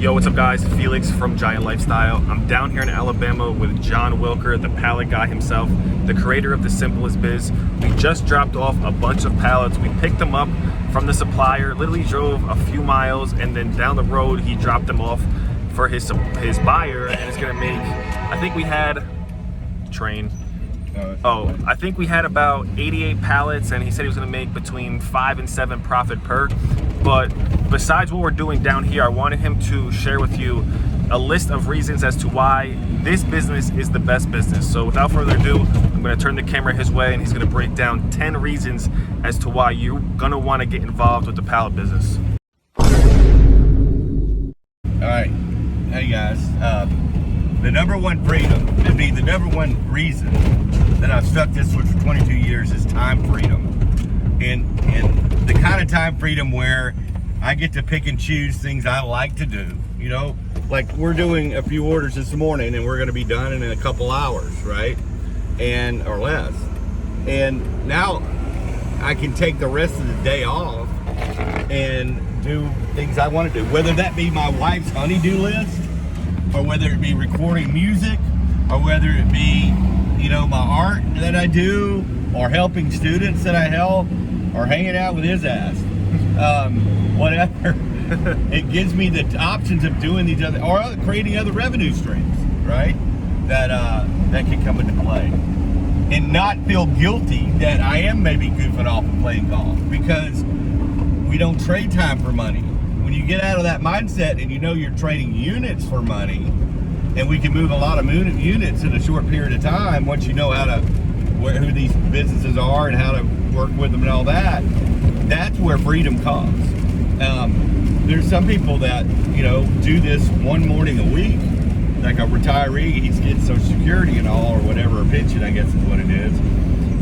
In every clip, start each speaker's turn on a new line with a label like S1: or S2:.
S1: Yo, what's up guys? Felix from Giant Lifestyle. I'm down here in Alabama with John Wilker, the pallet guy himself, the creator of The Simplest Biz. We just dropped off a bunch of pallets. We picked them up from the supplier, literally drove a few miles, and then down the road he dropped them off for his buyer, and it's gonna make, I think we had, I think we had about 88 pallets, and he said he was gonna make between 5 and 7 profit per. But besides what we're doing down here, I wanted him to share with you a list of reasons as to why this business is the best business. So without further ado, I'm gonna turn the camera his way and he's gonna break down 10 reasons as to why you're gonna wanna get involved with the pallet business.
S2: All right, hey guys, the number one freedom, the number one reason that I've stuck this for 22 years is time freedom. And the kind of time freedom where I get to pick and choose things I like to do, you know? Like we're doing a few orders this morning and we're gonna be done in a couple hours, right? Or less. And now I can take the rest of the day off and do things I want to do, whether that be my wife's honey-do list, or whether it be recording music, or whether it be, you know, my art that I do, or helping students that I help, or hanging out with his ass. Whatever. It gives me the options of doing these other, or creating other revenue streams, right? That can come into play. And not feel guilty that I am maybe goofing off and playing golf, because we don't trade time for money. When you get out of that mindset and you know you're trading units for money, and we can move a lot of units in a short period of time once you know how to, who these businesses are and how to work with them and all that, that's where freedom comes. There's some people that, you know, do this one morning a week, like a retiree, he's getting Social Security and all, or whatever, a pension, I guess is what it is.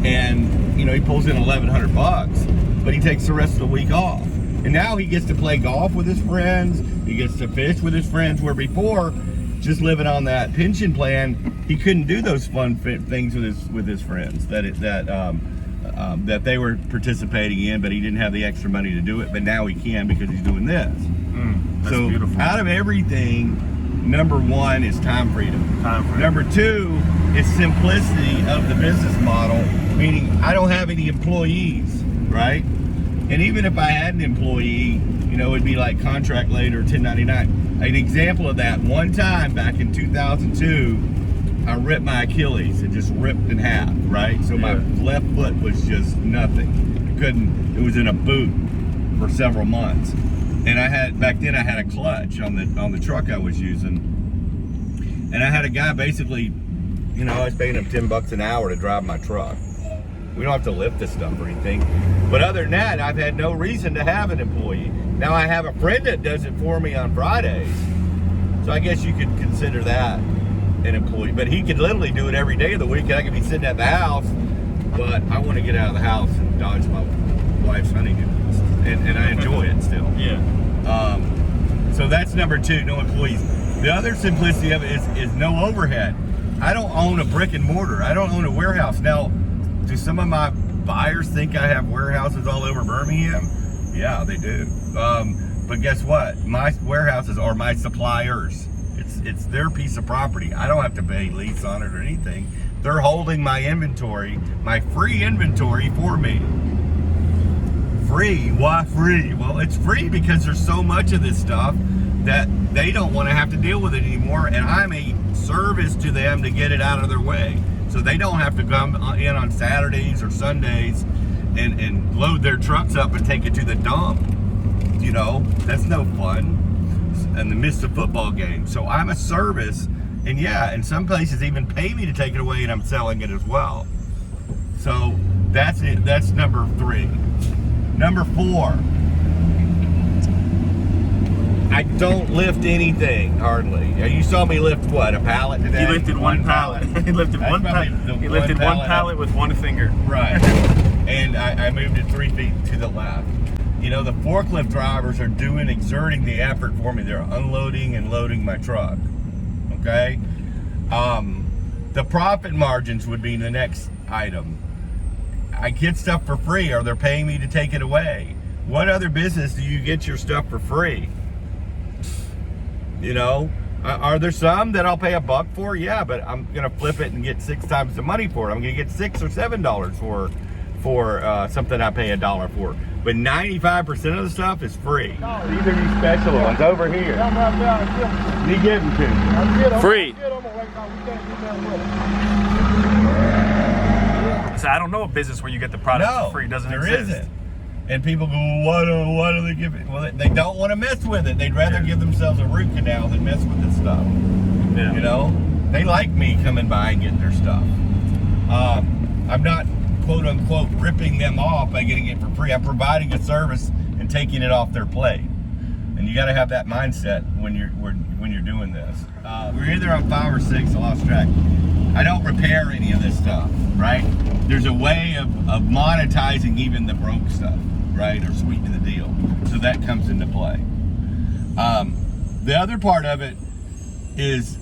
S2: And, you know, he pulls in $1,100, but he takes the rest of the week off. And now he gets to play golf with his friends, he gets to fish with his friends, where before, just living on that pension plan, he couldn't do those fun things with his friends that they were participating in, but he didn't have the extra money to do it. But now he can, because he's doing this.
S1: That's
S2: so
S1: beautiful.
S2: Out of everything, number one is time freedom. Number two is simplicity of the business model, meaning I don't have any employees, right? And even if I had an employee, you know, it'd be like contract labor, 1099. An example of that, one time back in 2002, I ripped my Achilles. It just ripped in half, right? So my left foot was just nothing. It was in a boot for several months. And back then I had a clutch on the truck I was using. And I had a guy basically, you know, I was paying him $10 an hour to drive my truck. We don't have to lift this stuff or anything. But other than that, I've had no reason to have an employee. Now I have a friend that does it for me on Fridays. So I guess you could consider that an employee. But he could literally do it every day of the week, and I could be sitting at the house, but I want to get out of the house and dodge my wife's honeydew. And I enjoy it still.
S1: Yeah.
S2: So that's number two, no employees. The other simplicity of it is no overhead. I don't own a brick and mortar. I don't own a warehouse. Now, do some of my buyers think I have warehouses all over Birmingham? Yeah, they do. But guess what? My warehouses are my suppliers. It's their piece of property. I don't have to pay lease on it or anything. They're holding my inventory, my free inventory for me. Free? Why free? Well, it's free because there's so much of this stuff that they don't want to have to deal with it anymore, and I'm a service to them to get it out of their way. So they don't have to come in on Saturdays or Sundays and load their trucks up and take it to the dump. You know, that's no fun. And miss the football game. So I'm a service, and yeah, and some places even pay me to take it away, and I'm selling it as well. So that's it. That's number three. Number four, I don't lift anything, hardly. You saw me lift what, a pallet today?
S1: He lifted one pallet. He lifted one pallet with one finger.
S2: Right. And I moved it 3 feet to the left. You know, the forklift drivers are exerting the effort for me. They're unloading and loading my truck, okay? The profit margins would be the next item. I get stuff for free, or they're paying me to take it away. What other business do you get your stuff for free? You know, are there some that I'll pay $1 for? Yeah, but I'm gonna flip it and get 6 times the money for it. I'm gonna get $6 or $7 for something I pay $1 for. But 95% of the stuff is free. These are these special ones over here. You give them to me.
S1: Free. So I don't know a business where you get the product for free. It doesn't exist.
S2: Isn't. And people go, well, why do they give it? Well, they don't want to mess with it. They'd rather give themselves a root canal than mess with this stuff.
S1: Yeah.
S2: You know, they like me coming by and getting their stuff. I'm not, quote unquote, ripping them off by getting it for free. I'm providing a service and taking it off their plate. And you got to have that mindset when you're doing this. We're either on 5 or 6. I lost track. I don't repair any of this stuff, right? There's a way of monetizing even the broke stuff, right? Or sweetening the deal. So that comes into play. The other part of it is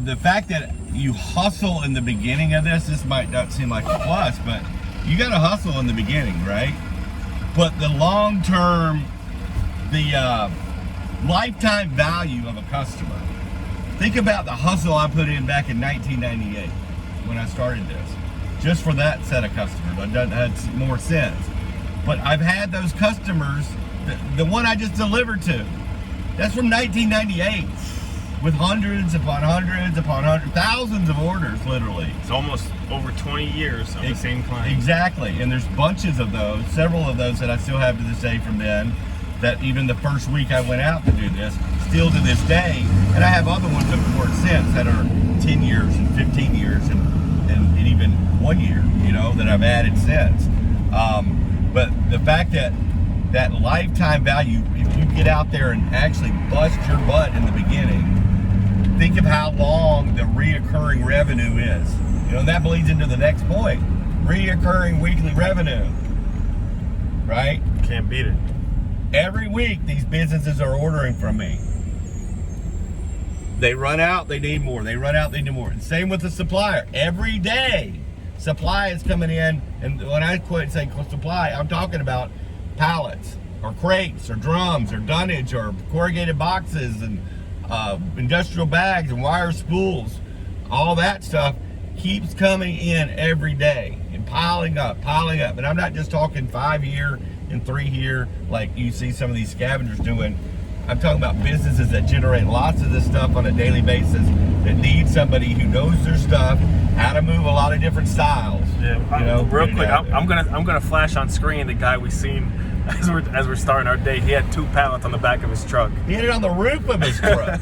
S2: the fact that you hustle in the beginning of this. This might not seem like a plus, but you got to hustle in the beginning, right? But the long term, the lifetime value of a customer. Think about the hustle I put in back in 1998 when I started this, just for that set of customers. I've done had more since, but I've had those customers. The one I just delivered to, that's from 1998, with hundreds upon hundreds upon hundreds, thousands of orders, literally.
S1: It's almost over 20 years of the same client.
S2: Exactly, and there's bunches of those, several of those that I still have to this day from then. That even the first week I went out to do this, still to this day, and I have other ones of course since that are 10 years and 15 years and even 1 year, you know, that I've added since. But the fact that that lifetime value, if you get out there and actually bust your butt in the beginning, think of how long the reoccurring revenue is. You know, and that bleeds into the next point. Reoccurring weekly revenue, right?
S1: Can't beat it.
S2: Every week, these businesses are ordering from me. They run out, they need more. They run out, they need more. And same with the supplier. Every day, supply is coming in. And when I say supply, I'm talking about pallets or crates or drums or dunnage or corrugated boxes and industrial bags and wire spools. All that stuff keeps coming in every day and piling up. And I'm not just talking 5 here and 3 here like you see some of these scavengers doing. I'm talking about businesses that generate lots of this stuff on a daily basis that need somebody who knows their stuff, how to move a lot of different styles.
S1: Yeah,
S2: you know,
S1: real quick, I'm gonna flash on screen the guy we seen as we're starting our day. He had 2 pallets on the back of his truck.
S2: He had it on the roof of his truck.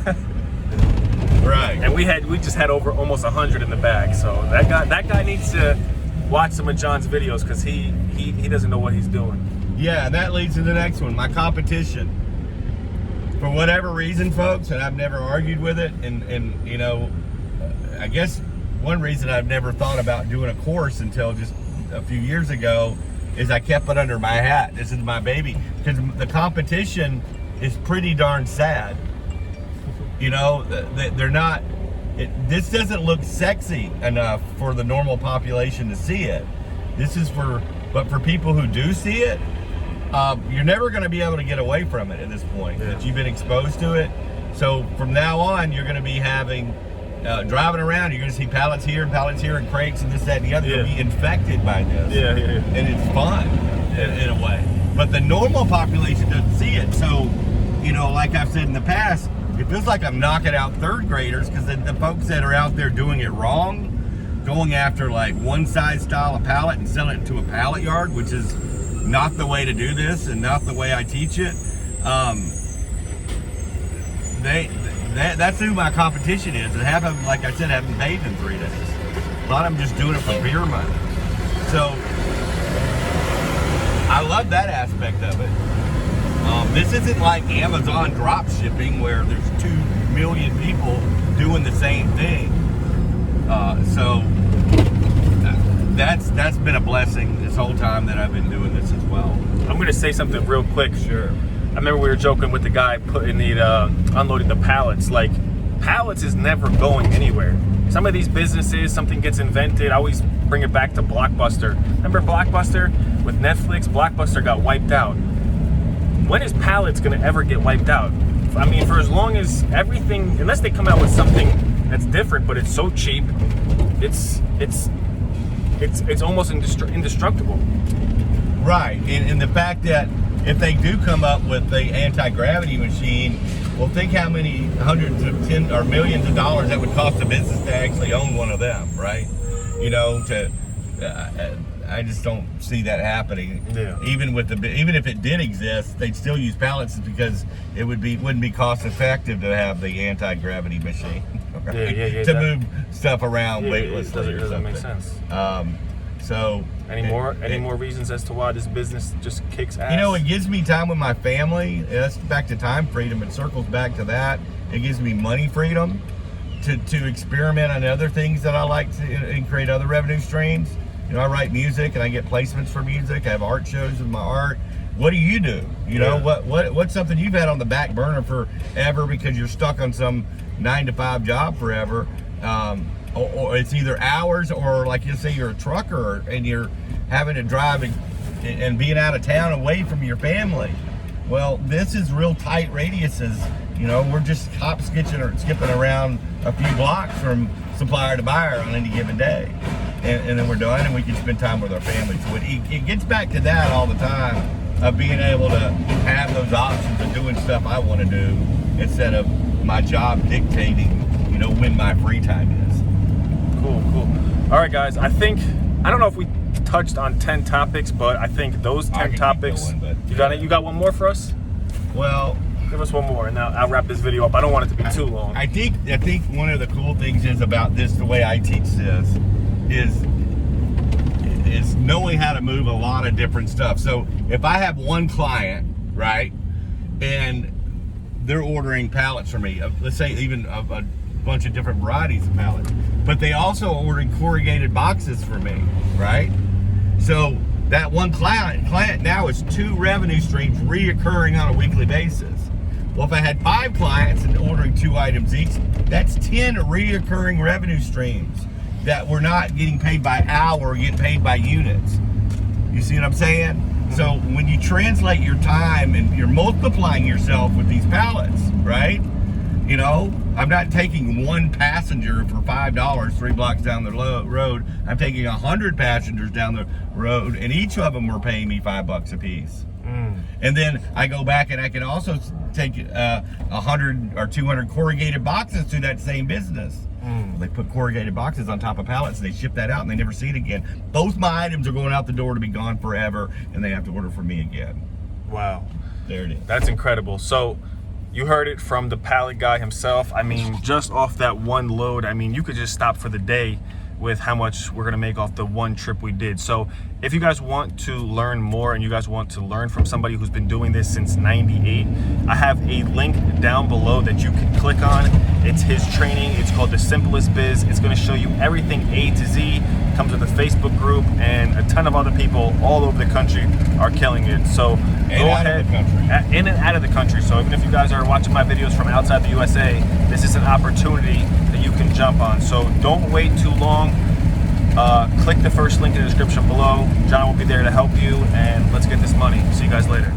S2: Right.
S1: And we just had over almost 100 in the bag. So that guy needs to watch some of John's videos because he doesn't know what he's doing.
S2: Yeah, that leads to the next one, my competition. For whatever reason, folks, and I've never argued with it, and you know, I guess one reason I've never thought about doing a course until just a few years ago is I kept it under my hat. This is my baby. Because the competition is pretty darn sad. You know, they're not, this doesn't look sexy enough for the normal population to see it. This is but for people who do see it, you're never going to be able to get away from it at this point.
S1: Yeah.
S2: That you've been exposed to it. So from now on, you're going to be having, driving around, you're going to see pallets here and crates and this, that, and the other.
S1: Yeah.
S2: You'll be infected by this.
S1: Yeah.
S2: And it's fun in a way. But the normal population doesn't see it. So, you know, like I've said in the past, it feels like I'm knocking out third graders because the folks that are out there doing it wrong, going after like one size style of pallet and selling it to a pallet yard, which is not the way to do this and not the way I teach it. That's who my competition is. And half of them, like I said, haven't paid in 3 days. A lot of them just doing it for beer money. So I love that aspect of it. This isn't like Amazon drop shipping where there's 2 million people doing the same thing. So that's been a blessing this whole time that I've been doing this as well.
S1: I'm going to say something real quick.
S2: Sure.
S1: I remember we were joking with the guy unloading the pallets. Like, pallets is never going anywhere. Some of these businesses, something gets invented. I always bring it back to Blockbuster. Remember Blockbuster? With Netflix, Blockbuster got wiped out. When is pallets going to ever get wiped out? I mean, for as long as everything, unless they come out with something that's different, but it's so cheap, it's almost indestructible.
S2: Right, and the fact that if they do come up with the anti-gravity machine, well, think how many hundreds of millions of dollars that would cost a business to actually own one of them, right? You know, I just don't see that happening.
S1: Yeah.
S2: Even if it did exist, they'd still use pallets because it wouldn't be cost effective to have the anti-gravity machine. Right?
S1: Yeah,
S2: to move stuff around weightlessly
S1: it
S2: or something.
S1: make sense.
S2: So
S1: any more reasons as to why this business just kicks ass?
S2: You know, it gives me time with my family. That's back to time freedom. It circles back to that. It gives me money freedom to experiment on other things that I like to and create other revenue streams. You know, I write music and I get placements for music. I have art shows with my art. What do? You know, what's something you've had on the back burner forever because you're stuck on some 9-to-5 job forever? Or it's either hours, or like you say, you're a trucker and you're having to drive and being out of town away from your family. Well, this is real tight radiuses. You know, we're just skipping around a few blocks from supplier to buyer on any given day. And then we're done and we can spend time with our family. So it gets back to that all the time, of being able to have those options of doing stuff I want to do instead of my job dictating, you know, when my free time is.
S1: Cool. All right, guys. I don't know if we touched on 10 topics, but I think those 10 topics. You got one more for us?
S2: Well,
S1: give us one more, and I'll wrap this video up. I don't want it to be too long.
S2: I think one of the cool things is about this, the way I teach this, is knowing how to move a lot of different stuff. So if I have one client, right, and they're ordering pallets from me, let's say even a bunch of different varieties of pallets, but they also ordering corrugated boxes for me, right? So that one client now is 2 revenue streams reoccurring on a weekly basis. Well, if I had 5 clients and ordering 2 items each, that's 10 reoccurring revenue streams that we're not getting paid by hour, we're getting paid by units. You see what I'm saying? So when you translate your time and you're multiplying yourself with these pallets, right? You know, I'm not taking one passenger for $5 3 blocks down the road. I'm taking 100 passengers down the road, and each of them are paying me $5 a piece. And then I go back and I can also take 100 or 200 corrugated boxes to that same business. They put corrugated boxes on top of pallets, and they ship that out, and they never see it again. Both my items are going out the door to be gone forever, and they have to order from me again.
S1: Wow.
S2: There it is.
S1: That's incredible. So you heard it from the pallet guy himself. I mean, just off that one load, I mean, you could just stop for the day with how much we're gonna make off the one trip we did. So if you guys want to learn more and you guys want to learn from somebody who's been doing this since '98, I have a link down below that you can click on. It's his training. It's called The Simplest Biz. It's gonna show you everything A to Z. Comes with a Facebook group, and a ton of other people all over the country are killing it. So go ahead, in and out of the country. So even if you guys are watching my videos from outside the USA, this is an opportunity that you can jump on. So don't wait too long. Click the first link in the description below. John will be there to help you, and let's get this money. See you guys later.